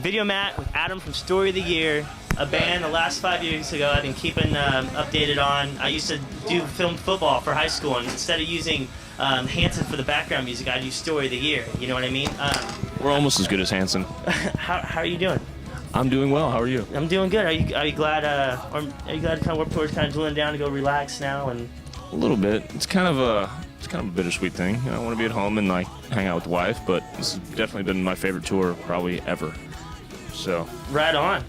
Video Matt with Adam from Story of the Year, a band the last 5 years ago I've been keeping updated on. I used to do film football for high school, and instead of using Hanson for the background music, I'd use Story of the Year. You know what I mean? We're almost as good as Hanson. How are you doing? I'm doing well. How are you? I'm doing good. Are you glad? Or are you glad kind of work towards kind of dwindling down to go relax now? And A little bit. It's kind of a bittersweet thing. I want to be at home and like hang out with the wife, but this has definitely been my favorite tour probably ever. So right on.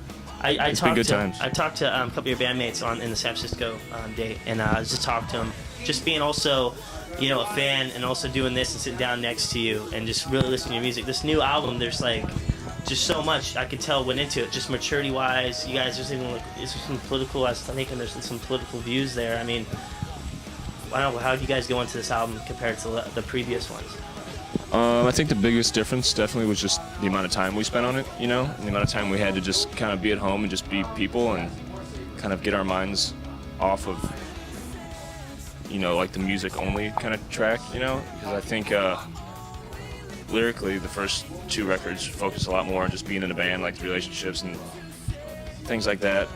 It's been good times. I talked to a couple of your bandmates in the San Francisco date, and I was just talking to them, just being also, a fan, and also doing this and sitting down next to you and just really listening to your music. This new album, there's like just so much I could tell went into it, just maturity-wise. You guys just even it's some political. I was thinking there's some political views there. I mean, I don't know, how do you guys go into this album compared to the previous ones? I think the biggest difference definitely was just the amount of time we spent on it, and the amount of time we had to just kind of be at home and just be people and kind of get our minds off of, like the music only kind of track, because I think lyrically the first two records focus a lot more on just being in a band, like the relationships and things like that,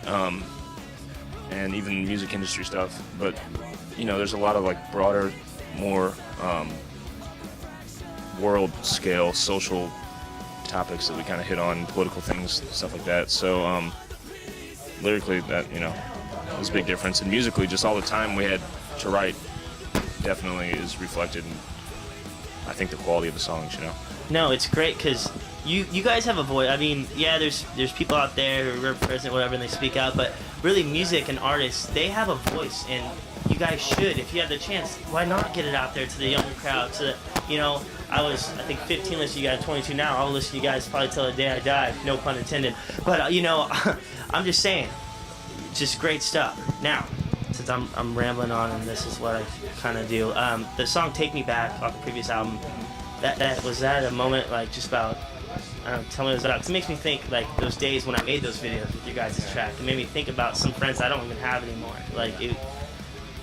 and even music industry stuff. But there's a lot of like broader, more world scale social topics that we kind of hit on, political things, stuff like that. So lyrically, that was a big difference, and musically, just all the time we had to write definitely is reflected in, I think, the quality of the songs. No, it's great because you guys have a voice. I mean, yeah, there's people out there who are present, whatever, and they speak out, but really, music and artists, they have a voice, and you guys should, if you have the chance, why not get it out there to the younger crowd? I was, I think, 15 listening to you guys, 22 now. I'll listen to you guys probably till the day I die, no pun intended. But, I'm just saying, just great stuff. Now, since I'm rambling on and this is what I kind of do, the song Take Me Back off the previous album, was that a moment like just about, I don't know, tell me what it was about, because it makes me think like those days when I made those videos with your guys' track. It made me think about some friends I don't even have anymore. Like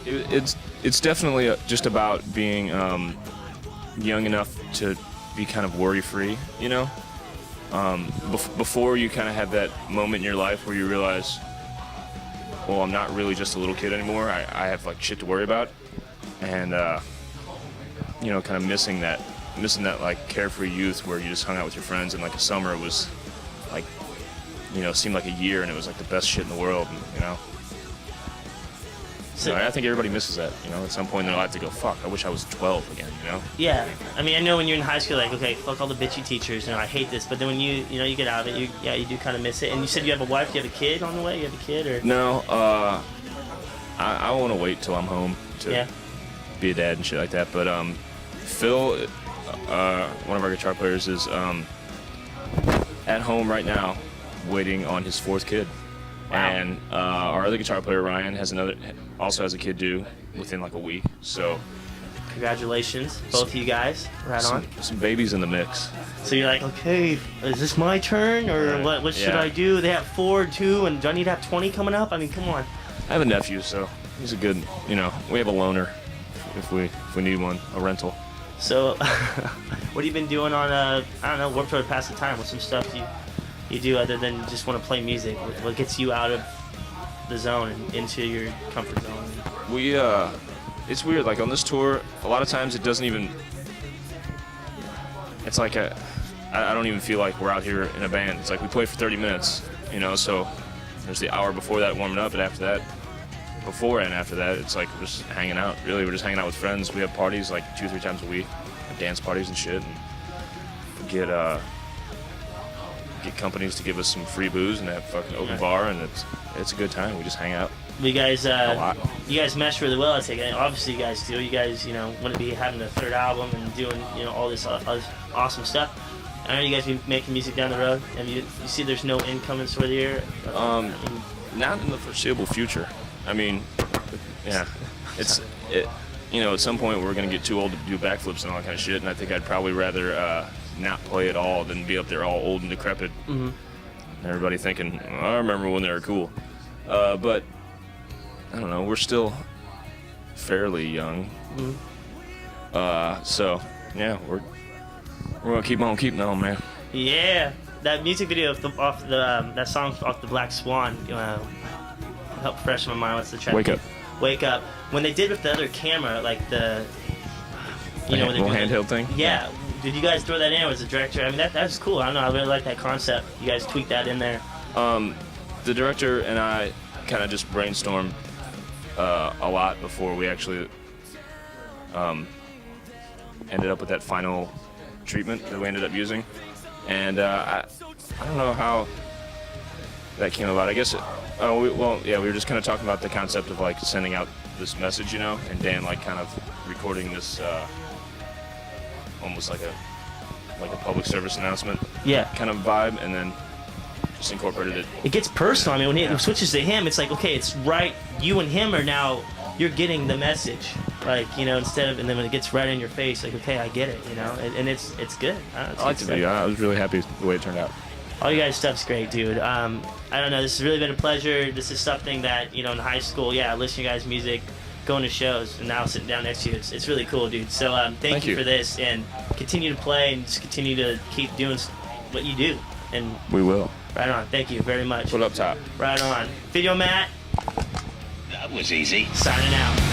it's definitely just about being young enough to be kind of worry-free, before you kind of have that moment in your life where you realize, well, I'm not really just a little kid anymore. I have like shit to worry about, and kind of missing that like carefree youth where you just hung out with your friends, and like a summer was like, seemed like a year, and it was like the best shit in the world, and, So I think everybody misses that, at some point in their life they go, fuck, I wish I was 12 again, Yeah, I mean, I know when you're in high school, like, okay, fuck all the bitchy teachers, I hate this, but then when you get out of it, you do kind of miss it. And you said you have a wife, do you have a kid on the way? You have a kid, or? No, I want to wait till I'm home to be a dad and shit like that, but Phil, one of our guitar players, is at home right now waiting on his fourth kid. Wow. And our other guitar player, Ryan, also has a kid due within like a week. So congratulations, both of you guys. Right on. Some babies in the mix. So you're like, okay, is this my turn, or what should I do? They have 4, 2, and do I need to have 20 coming up? I mean, come on. I have a nephew, so he's a good, we have a loaner if we need one, a rental. So what have you been doing on, I don't know, Warped Tour to pass the time? What's some stuff you do other than just want to play music? What gets you out of the zone and into your comfort zone? It's weird, like on this tour, a lot of times it doesn't even, it's like I don't even feel like we're out here in a band. It's like we play for 30 minutes, so there's the hour before that warming up, and after that, before and after that, it's like we're just hanging out. Really, we're just hanging out with friends. We have parties like 2 or 3 times a week, dance parties and shit, and get companies to give us some free booze and have fucking open bar, and it's a good time. We just hang out. You guys mesh really well, I think. Obviously, you guys do. You guys, wouldn't be having a third album and doing, all this awesome stuff. I know you guys be making music down the road, and you see there's no incoming for the year. Not in the foreseeable future. I mean, yeah, at some point we're gonna get too old to do backflips and all that kind of shit, and I think I'd probably rather not play at all than be up there all old and decrepit. Mm-hmm. And everybody thinking, I remember when they were cool. But I don't know, we're still fairly young. Mm-hmm. So yeah, we're gonna keep on keeping on, man. Yeah. that music video off the that song off the Black Swan. Help fresh my mind. What's the track? Wake Up. Wake Up. When they did with the other camera, like the when they little do handheld thing. Yeah. Did you guys throw that in? Or was the director? I mean, that's cool. I don't know. I really like that concept. You guys tweaked that in there. The director and I kind of just brainstormed a lot before we actually ended up with that final treatment that we ended up using, and I don't know how that came about. I guess we were just kind of talking about the concept of like sending out this message, and Dan like kind of recording this almost like a public service announcement kind of vibe, and then just incorporated it. It gets personal. I mean, when it switches to him, it's like, okay, it's right. You and him are now, you're getting the message. Like, instead of, and then when it gets right in your face, like, okay, I get it, and it's good. I liked the video. I was really happy with the way it turned out. All you guys' stuff's great, dude. I don't know. This has really been a pleasure. This is something that, in high school, listening to you guys' music, going to shows, and now sitting down next to you. It's really cool, dude. So thank you for this, and continue to play, and just continue to keep doing what you do. And we will. Right on. Thank you very much. Put up top. Right on. Video Matt. That was easy. Signing out.